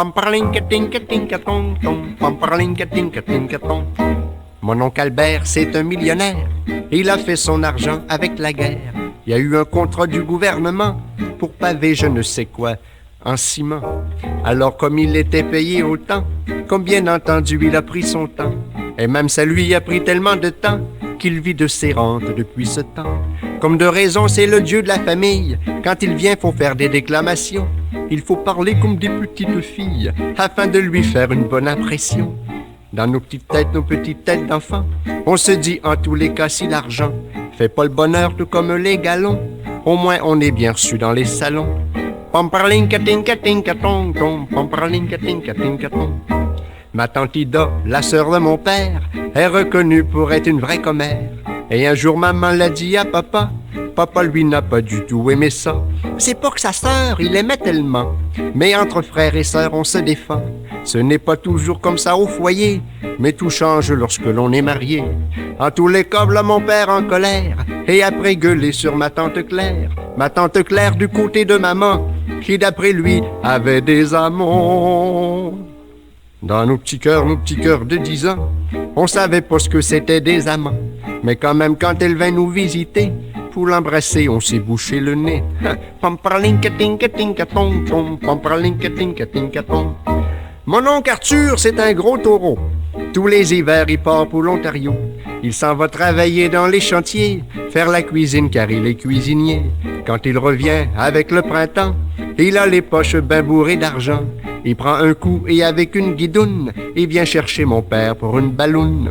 Pamparlinka-tinka-tinka-tong-tong, pamparlinka-tinka-tinka-tong. Mon oncle Albert, c'est un millionnaire. Il a fait son argent avec la guerre. Il y a eu un contrat du gouvernement pour paver je ne sais quoi en ciment. Alors comme il était payé autant, comme bien entendu il a pris son temps. Et même ça lui a pris tellement de temps qu'il vit de ses rentes depuis ce temps. Comme de raison, c'est le dieu de la famille. Quand il vient, faut faire des déclamations. Il faut parler comme des petites filles afin de lui faire une bonne impression. Dans nos petites têtes d'enfants, on se dit en tous les cas si l'argent fait pas le bonheur tout comme les galons, au moins on est bien reçu dans les salons. Pamparlinka-tinka-tinka-tong-tong, pamparlinka-tinka-tinka-tong. Ma tante Ida, la sœur de mon père, est reconnue pour être une vraie commère. Et un jour maman l'a dit à papa, papa lui n'a pas du tout aimé ça. C'est pas que sa sœur, il aimait tellement, mais entre frères et sœurs on se défend. Ce n'est pas toujours comme ça au foyer, mais tout change lorsque l'on est marié. En tous les cas, là mon père en colère, et après gueuler sur ma tante Claire du côté de maman, qui d'après lui avait des amants. Dans nos petits cœurs de 10 ans, on savait pas ce que c'était des amants. Mais quand même, quand elle vint nous visiter, pour l'embrasser, on s'est bouché le nez. Pamparlinka-tinka-tinka-tong-tong, pamparlinka-tinka-tinka-tong. Mon oncle Arthur, c'est un gros taureau. Tous les hivers, il part pour l'Ontario. Il s'en va travailler dans les chantiers, faire la cuisine car il est cuisinier. Quand il revient avec le printemps, il a les poches ben bourrées d'argent. Il prend un coup et avec une guidoune, il vient chercher mon père pour une balloune.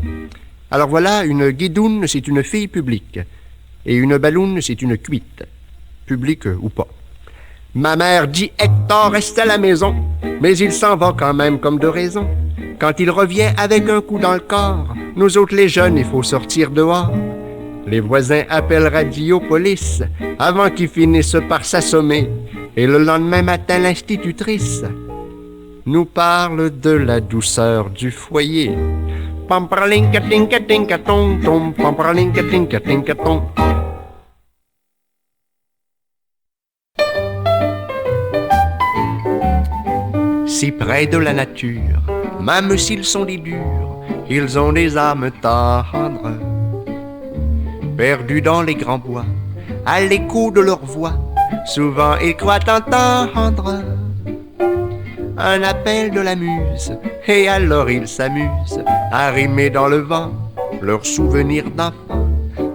Alors voilà, une guidoune, c'est une fille publique. Et une balloune, c'est une cuite. Publique ou pas. Ma mère dit Hector reste à la maison, mais il s'en va quand même comme de raison. Quand il revient avec un coup dans le corps, nous autres les jeunes, il faut sortir dehors. Les voisins appellent radio police avant qu'ils finissent par s'assommer. Et le lendemain matin, l'institutrice nous parle de la douceur du foyer. Pamparlinka-tinka-tinka-tong-tong, pamparlinka-tinka-tinka-tong. Si près de la nature, même s'ils sont des durs, ils ont des âmes tendres. Perdus dans les grands bois, à l'écho de leur voix, souvent ils croient entendre un appel de la muse, et alors ils s'amusent à rimer dans le vent leurs souvenirs d'enfants,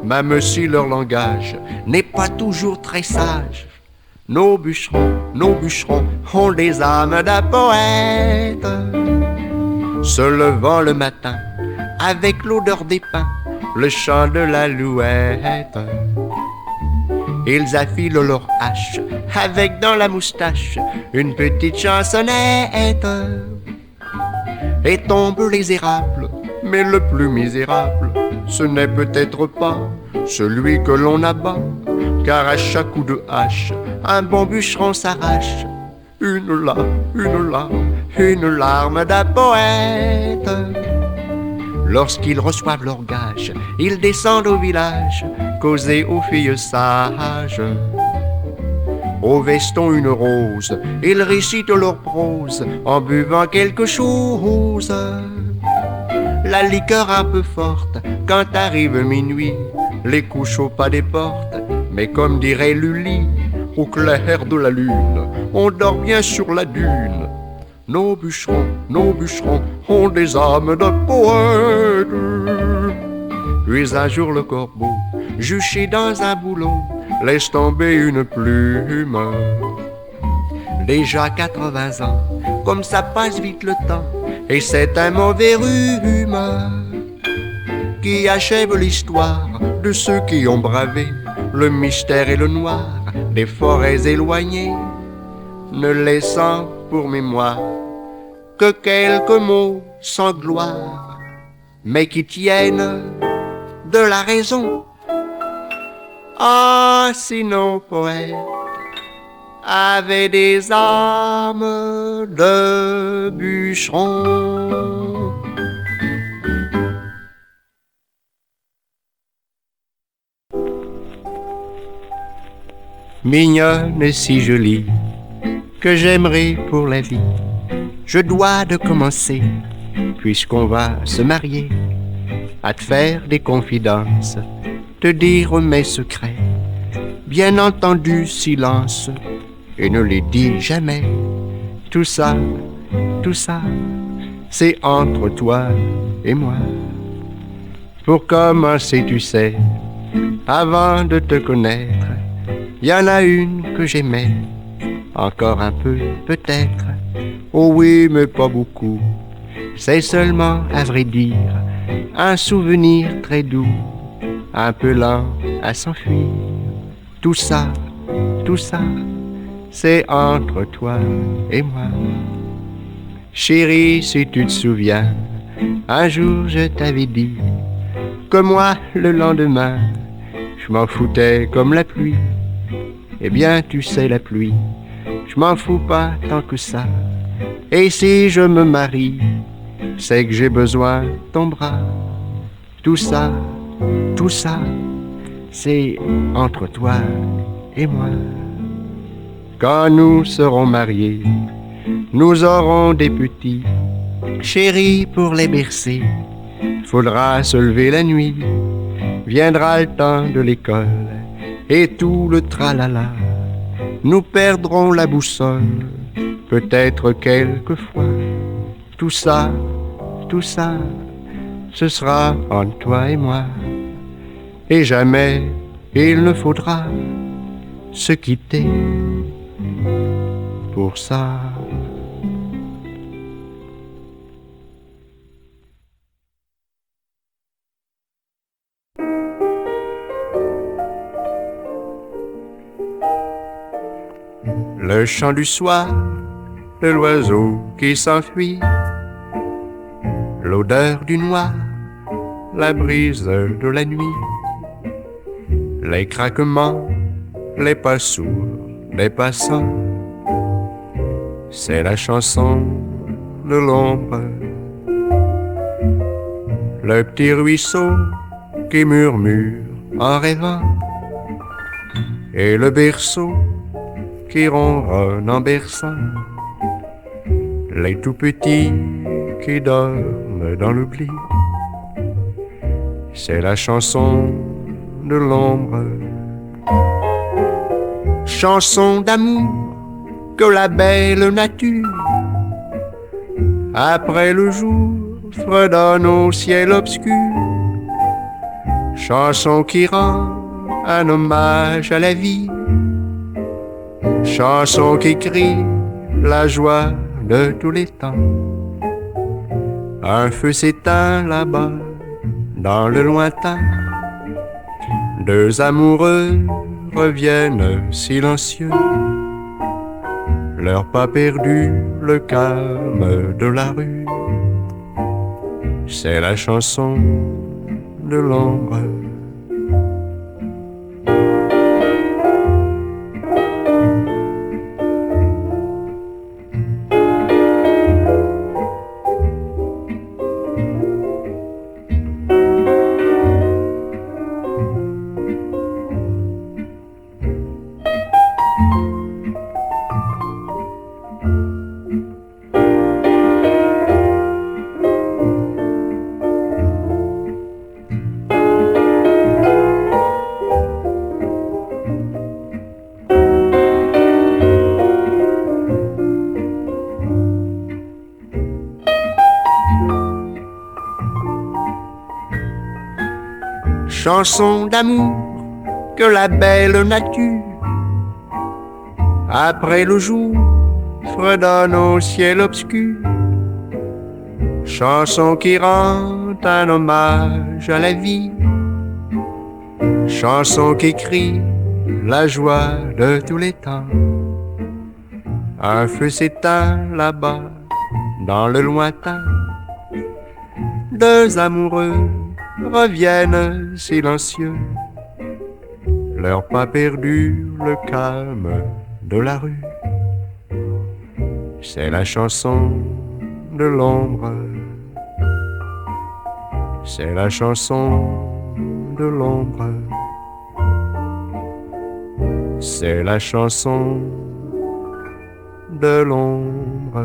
même si leur langage n'est pas toujours très sage. Nos bûcherons ont des âmes de poètes, se levant le matin avec l'odeur des pins, le chant de l'alouette. Ils affilent leur hache avec dans la moustache une petite chansonnette. Et tombent les érables, mais le plus misérable, ce n'est peut-être pas celui que l'on abat, car à chaque coup de hache, un bon bûcheron s'arrache une larme d'un poète. Lorsqu'ils reçoivent leur gage, ils descendent au village, causer aux filles sages. Au veston une rose, ils récitent leur prose en buvant quelque chose. La liqueur un peu forte, quand arrive minuit, les couches au pas des portes, mais comme dirait Lully, au clair de la lune, on dort bien sur la dune. Nos bûcherons ont des âmes de poètes. Puis un jour le corbeau, juché dans un boulot, laisse tomber une plume. Déjà 80 ans, comme ça passe vite le temps, et c'est un mauvais rhume qui achève l'histoire de ceux qui ont bravé le mystère et le noir des forêts éloignées, ne laissant pour mémoire que quelques mots sans gloire, mais qui tiennent de la raison. Ah, si nos poètes avaient des âmes de bûcherons. Mignonne et si jolie, que j'aimerais pour la vie je dois de commencer, puisqu'on va se marier, à te faire des confidences, te dire mes secrets. Bien entendu, silence, et ne les dis jamais. Tout ça, c'est entre toi et moi. Pour commencer, tu sais, avant de te connaître, y en a une que j'aimais, encore un peu peut-être. Oh oui, mais pas beaucoup. C'est seulement, à vrai dire, un souvenir très doux, un peu lent à s'enfuir. Tout ça, c'est entre toi et moi. Chérie, si tu te souviens, un jour je t'avais dit que moi, le lendemain, je m'en foutais comme la pluie. Eh bien, tu sais, la pluie, je m'en fous pas tant que ça. Et si je me marie, c'est que j'ai besoin de ton bras. Tout ça, c'est entre toi et moi. Quand nous serons mariés, nous aurons des petits. Chérie, pour les bercer, faudra se lever la nuit. Viendra le temps de l'école et tout le tralala. Nous perdrons la boussole, peut-être quelquefois. Tout ça, ce sera entre toi et moi. Et jamais il ne faudra se quitter pour ça. Le chant du soir, de l'oiseau qui s'enfuit, l'odeur du noir, la brise de la nuit, les craquements, les pas sourds des passants, c'est la chanson de l'ombre. Le petit ruisseau qui murmure en rêvant, et le berceau qui ronronne en berçant, les tout petits qui dorment dans l'oubli, c'est la chanson de l'ombre. Chanson d'amour que la belle nature, après le jour, fredonne au ciel obscur. Chanson qui rend un hommage à la vie, chanson qui crie la joie de tous les temps. Un feu s'éteint là-bas, dans le lointain. Deux amoureux reviennent silencieux, leurs pas perdus, le calme de la rue. C'est la chanson de l'ombre. Chanson d'amour que la belle nature, après le jour, fredonne au ciel obscur. Chanson qui rend un hommage à la vie, chanson qui crie la joie de tous les temps. Un feu s'éteint là-bas, dans le lointain. Deux amoureux reviennent silencieux, leurs pas perdus, le calme de la rue. C'est la chanson de l'ombre. C'est la chanson de l'ombre. C'est la chanson de l'ombre.